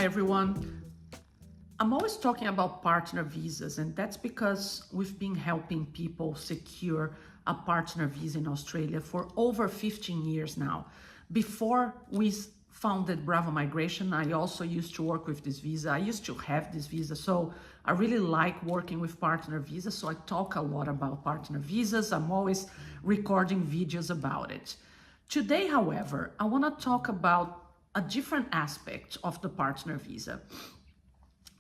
Hi everyone. I'm always talking about partner visas, and that's because we've been helping people secure a partner visa in Australia for over 15 years now. Before we founded Bravo Migration, I also used to work with this visa. I used to have this visa, so I really like working with partner visas, so I talk a lot about partner visas. I'm always recording videos about it. Today, however, I want to talk about a different aspect of the partner visa.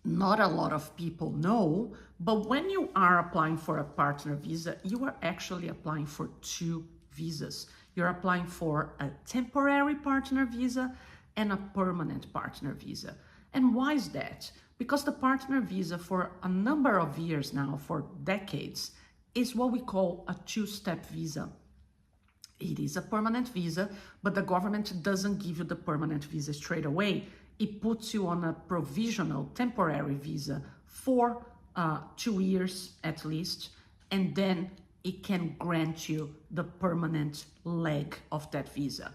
Not a lot of people know, but when you are applying for a partner visa, you are actually applying for two visas. You're applying for a temporary partner visa and a permanent partner visa. And why is that? Because the partner visa for a number of years now, for decades, is what we call a two-step visa. It is a permanent visa, but the government doesn't give you the permanent visa straight away. It puts you on a provisional temporary visa for 2 years at least, and then it can grant you the permanent leg of that visa.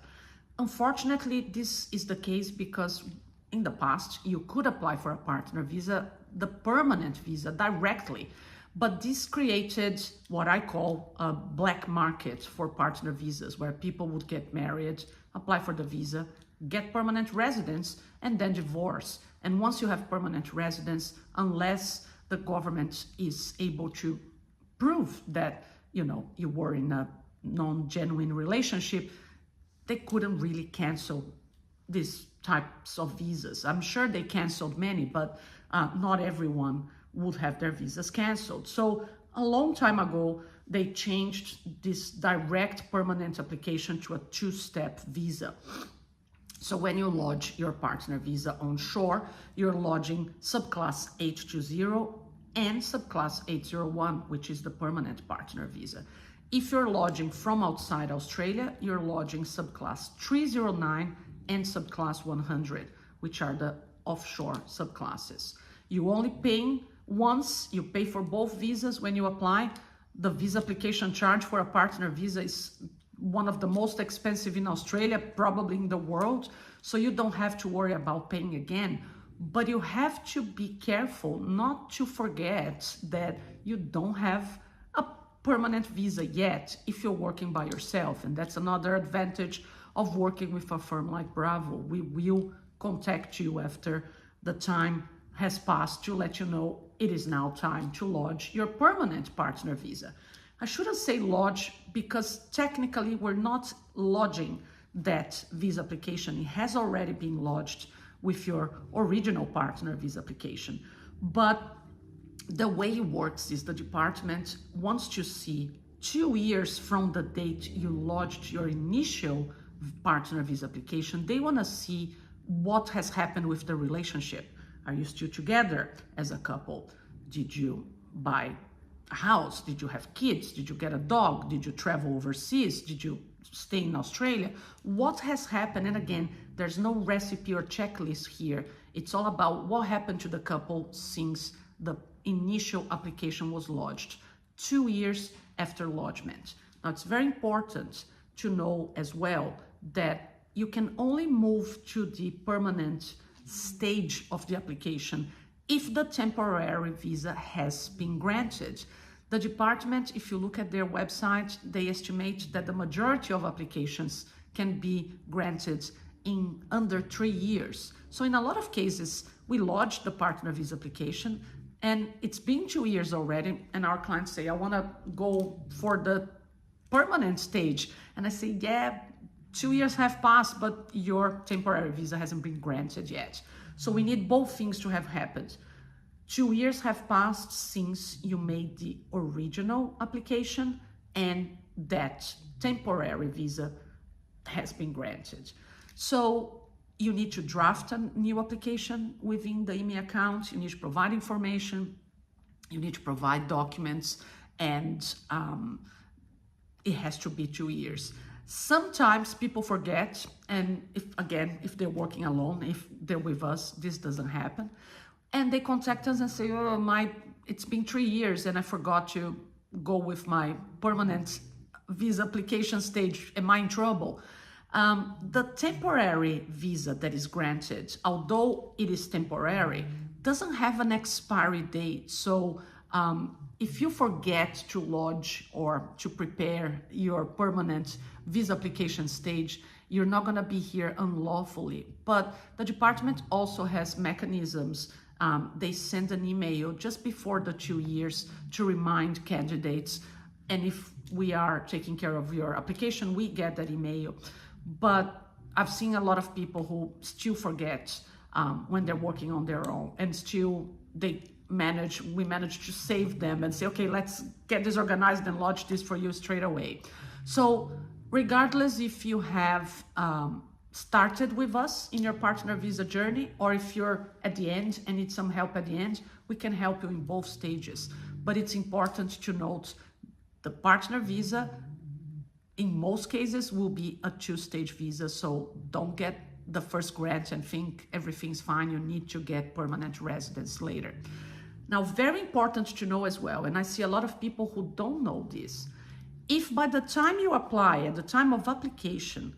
Unfortunately, this is the case because in the past, you could apply for a partner visa, the permanent visa, directly. But this created what I call a black market for partner visas, where people would get married, apply for the visa, get permanent residence, and then divorce. And once you have permanent residence, unless the government is able to prove that, you were in a non-genuine relationship, they couldn't really cancel these types of visas. I'm sure they canceled many, but not everyone would have their visas canceled. So a long time ago, they changed this direct permanent application to a two-step visa. So when you lodge your partner visa onshore, you're lodging subclass 820 and subclass 801, which is the permanent partner visa. If you're lodging from outside Australia, you're lodging subclass 309 and subclass 100, which are the offshore subclasses. You only pay once, you pay for both visas when you apply. The visa application charge for a partner visa is one of the most expensive in Australia, probably in the world. So you don't have to worry about paying again. But you have to be careful not to forget that you don't have a permanent visa yet if you're working by yourself. And that's another advantage of working with a firm like Bravo. We will contact you after the time has passed to let you know it is now time to lodge your permanent partner visa. I shouldn't say lodge because technically we're not lodging that visa application. It has already been lodged with your original partner visa application. But the way it works is the department wants to see 2 years from the date you lodged your initial partner visa application. They want to see what has happened with the relationship. Are you still together as a couple? Did you buy a house? Did you have kids? Did you get a dog? Did you travel overseas? Did you stay in Australia? What has happened? And again, there's no recipe or checklist here. It's all about what happened to the couple since the initial application was lodged, 2 years after lodgement. Now, it's very important to know as well that you can only move to the permanent stage of the application if the temporary visa has been granted. The department, if you look at their website, they estimate that the majority of applications can be granted in under 3 years. So in a lot of cases, we lodged the partner visa application and it's been 2 years already, and our clients say, I want to go for the permanent stage. And I say, yeah, 2 years have passed, but your temporary visa hasn't been granted yet. So we need both things to have happened. 2 years have passed since you made the original application, and that temporary visa has been granted. So you need to draft a new application within the IME account. You need to provide information. You need to provide documents, and it has to be 2 years. Sometimes people forget, and if they're working alone, if they're with us, this doesn't happen. And they contact us and say, oh, it's been 3 years and I forgot to go with my permanent visa application stage. Am I in trouble? The temporary visa that is granted, although it is temporary, doesn't have an expiry date. So if you forget to lodge or to prepare your permanent visa application stage, you're not going to be here unlawfully. But the department also has mechanisms. They send an email just before the 2 years to remind candidates. And if we are taking care of your application, we get that email. But I've seen a lot of people who still forget when they're working on their own, and still we manage to save them and say, okay, let's get this organized and lodge this for you straight away. So regardless if you have started with us in your partner visa journey, or if you're at the end and need some help at the end, we can help you in both stages. But it's important to note the partner visa, in most cases, will be a 2-stage visa. So don't get the first grant and think everything's fine. You need to get permanent residence later. Now, very important to know as well, and I see a lot of people who don't know this, if by the time you apply, at the time of application,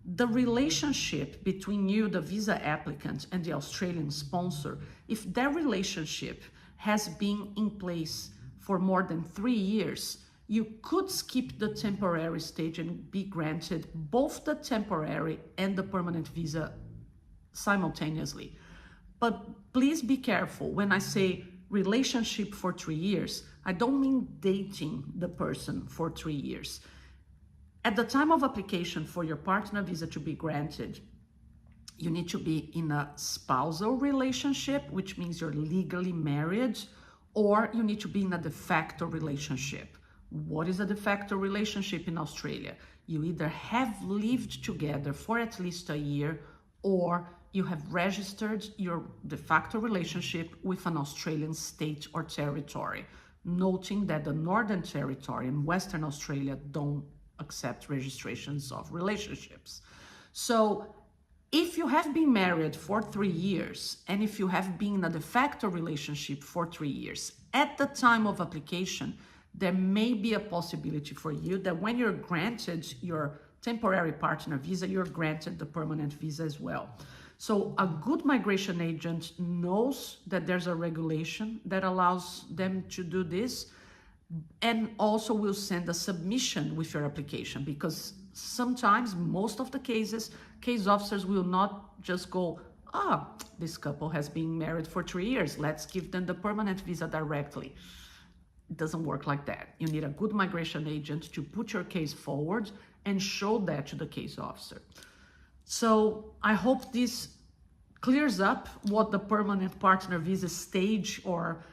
the relationship between you, the visa applicant, and the Australian sponsor, if that relationship has been in place for more than 3 years, you could skip the temporary stage and be granted both the temporary and the permanent visa simultaneously. But please be careful. When I say relationship for 3 years, I don't mean dating the person for 3 years. At the time of application for your partner visa to be granted, you need to be in a spousal relationship, which means you're legally married, or you need to be in a de facto relationship. What is a de facto relationship in Australia? You either have lived together for at least a year, or you have registered your de facto relationship with an Australian state or territory, noting that the Northern Territory and Western Australia don't accept registrations of relationships. So if you have been married for 3 years, and if you have been in a de facto relationship for 3 years, at the time of application, there may be a possibility for you that when you're granted your temporary partner visa, you're granted the permanent visa as well. So a good migration agent knows that there's a regulation that allows them to do this, and also will send a submission with your application, because sometimes, most of the cases, case officers will not just go, this couple has been married for 3 years, let's give them the permanent visa directly. It doesn't work like that. You need a good migration agent to put your case forward and show that to the case officer. So I hope this clears up what the permanent partner visa stage or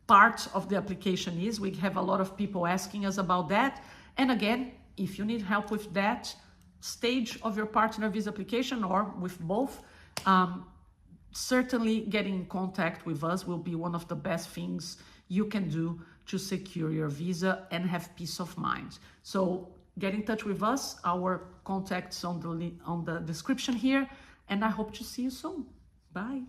part of the application is. We have a lot of people asking us about that. And again, if you need help with that stage of your partner visa application, or with both, certainly getting in contact with us will be one of the best things you can do to secure your visa and have peace of mind. So get in touch with us. Our contacts on the description here, and I hope to see you soon. Bye.